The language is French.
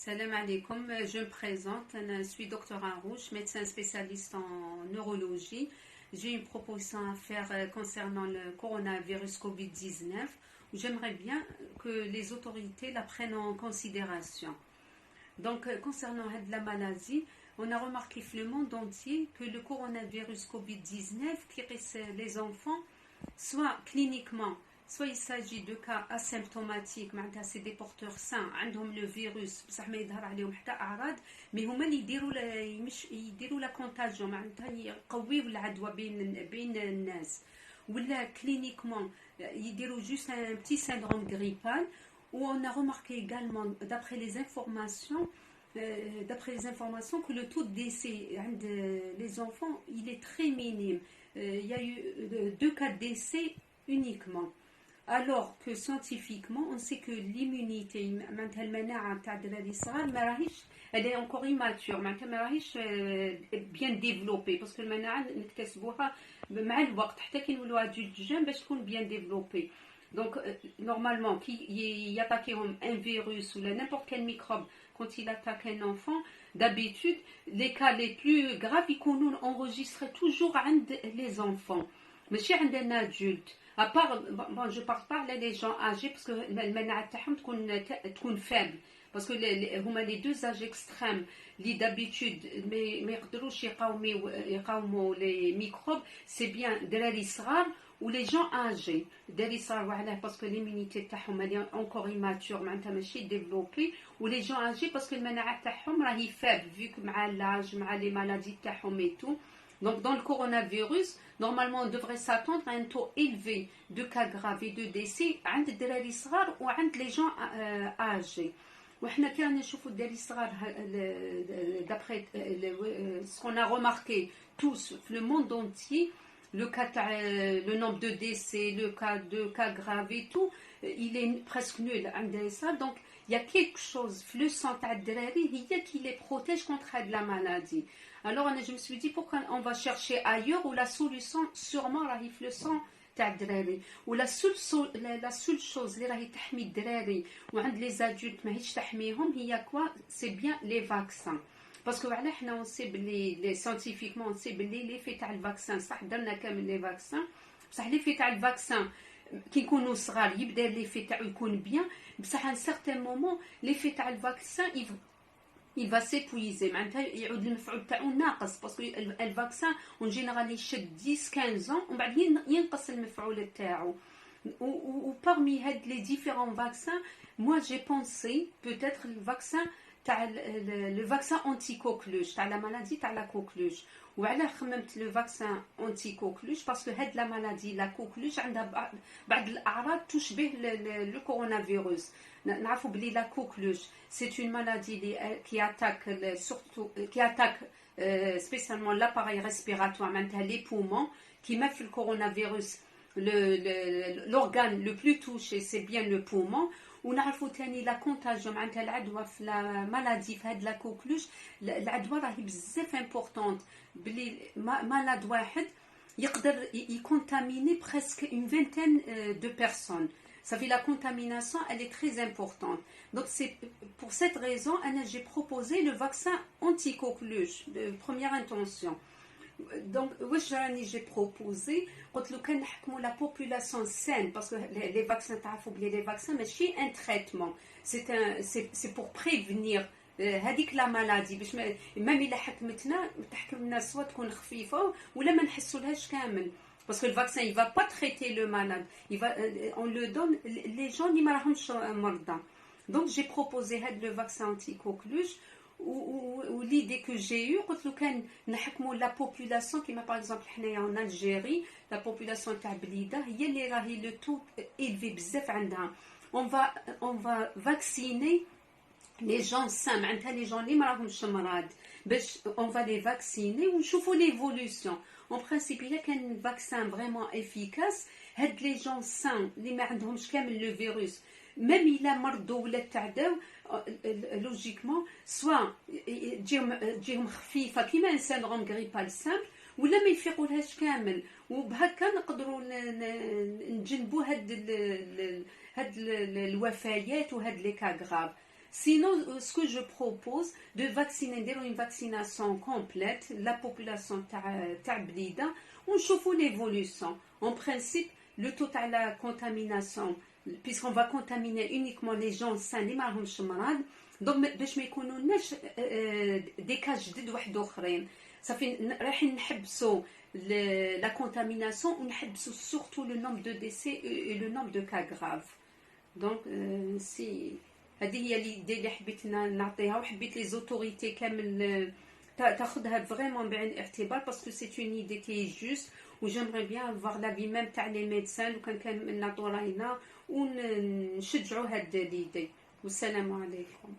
Salam alaikum, je me présente, je suis docteur Arouche, médecin spécialiste en neurologie. J'ai une proposition à faire concernant le coronavirus Covid-19. J'aimerais bien que les autorités la prennent en considération. Donc, concernant la maladie, on a remarqué le monde entier que le coronavirus Covid-19 qui reste les enfants, soit cliniquement, soit il s'agit de cas asymptomatiques, c'est des porteurs sains, عندهم le virus بصح ما يظهر عليهم حتى أعراض، mais هما اللي يديروا لا كونتاجيون معناتها يقويوا العدوى بين الناس، ولا كلينيكمون يديروا juste un petit syndrome grippal. Où on a remarqué également, d'après les informations, que le taux de décès les enfants, il est très minime. Il y a eu 2 cas de décès uniquement. Alors que scientifiquement, on sait que l'immunité, elle est encore immature, bien développée, parce que bien développée. Donc, normalement, qui attaque un virus ou n'importe quel microbe, quand il attaque un enfant, d'habitude, les cas les plus graves, ils enregistrent toujours les enfants. Mais chez un adulte, à part, bon, je parle pas là des gens âgés, parce que le faible. Parce que les 2 âges extrêmes, d'habitude, mais les microbes, c'est bien de l'israr ou les gens âgés. Parce que l'immunité est encore immature, développée, ou les gens âgés parce que le est faible, vu que l'âge, les maladies et tout. Donc, dans le coronavirus, normalement, on devrait s'attendre à un taux élevé de cas graves et de décès عند الدراري الصغار وعند les gens âgés. وإحنا كان نشوفوا الدراري الصغار d'après ce qu'on a remarqué tous, le monde entier, le nombre de décès, le cas graves et tout, il est presque nul. Donc, il y a quelque chose, le sang تاع الدراري هي qui les protège contre la maladie. Alors, je me suis dit, pourquoi on va chercher ailleurs où la solution, sûrement, arrive le sang تاع الدراري. Ou la seule chose اللي راهي تحمي الدراري وعند les adultes ماهيش تحميهم هي quoi? C'est bien les vaccins. Parce que voilà, on sait scientifiquement, on sait l'effet تاع الفاكسان صح درنا كامل les vaccins بصح l'effet تاع الفاكسان كي يكونوا صغار يبدا l'effet تاعو يكون bien بصح à un certain moment l'effet تاع الفاكسان il va s'épuiser معناتها يعود المفعول تاعو ناقص باسكو الفاكسان اون جينيرال يشد 10-15 ans ومن بعد ينقص المفعول تاعو. Ou parmi les différents vaccins, moi j'ai pensé peut-être le vaccin anti-coqueluche, la maladie de la coqueluche. Ou alors le vaccin anti-coqueluche parce que la maladie, la coqueluche, touche le coronavirus. La coqueluche, c'est une maladie qui attaque spécialement l'appareil respiratoire, les poumons, qui met le coronavirus. L'organe le plus touché, c'est bien le poumon. ونعرفوا ثاني لا كونتاجيون معناتها العدوى في لا مالادي في هاد لا كوكلوش العدوى راهي بزاف امبورطونط بلي مالاد واحد يقدر يكونتاميني presque une vingtaine de personnes. Ça fait la contamination, elle est très importante. Donc c'est pour cette raison j'ai proposé le vaccin anti-coqueluche de première intention. Donc, j'ai proposé la population saine, parce que les vaccins, les vaccins, mais c'est un traitement, c'est pour prévenir la maladie. Même il a حكمتنا soit تكون خفيفة ولا ما نحسولهاش كامل. Parce que le vaccin, il ne va pas traiter le malade. On le donne, les gens n'y marahmش مرضى. Donc, j'ai proposé le vaccin anti-coqueluche. Ou l'idée que j'ai eue, quand la population, qui par exemple en Algérie, la population tablida, il y a le taux élevé on va vacciner les gens sains, les gens qui on va les vacciner ou chauffer l'évolution. En principe, il y a un vaccin vraiment efficace, les gens sains, les le virus. Même il a مرضو ولا تعداو logiquement soit تجيهم خفيفه كيما un syndrome grippal simple ولا ما يفيقولهاش كامل وبهكا نقدروا نجنبوا هاد الوفيات وهاد لي كا غراف. Sinon, ce que je propose, de vacciner, une vaccination complète, la population تاع بليده ونشوفوا l'évolution. En principe, le taux de la contamination, puisqu'on va contaminer uniquement les gens sains اللي ما راهمش مرض، donc باش ما يكونوناش دي كاج جدد واحد اخرين، صافي رايحين نحبسوا la contamination ونحبسوا surtout le nombre de décès et le nombre de cas graves. دونك سي هذه هي ليدي اللي حبيت نعطيها، وحبيت لي زوتوريتي كامل تاخذها فريمون بعين الاعتبار، باسكو سي اون ايدي كي جوست، و جيمري بيان فوار لافي ميم تاع لي ميدسان، وكان كان نعطوا راينا ونشجعوا هاد ليدي. والسلام عليكم.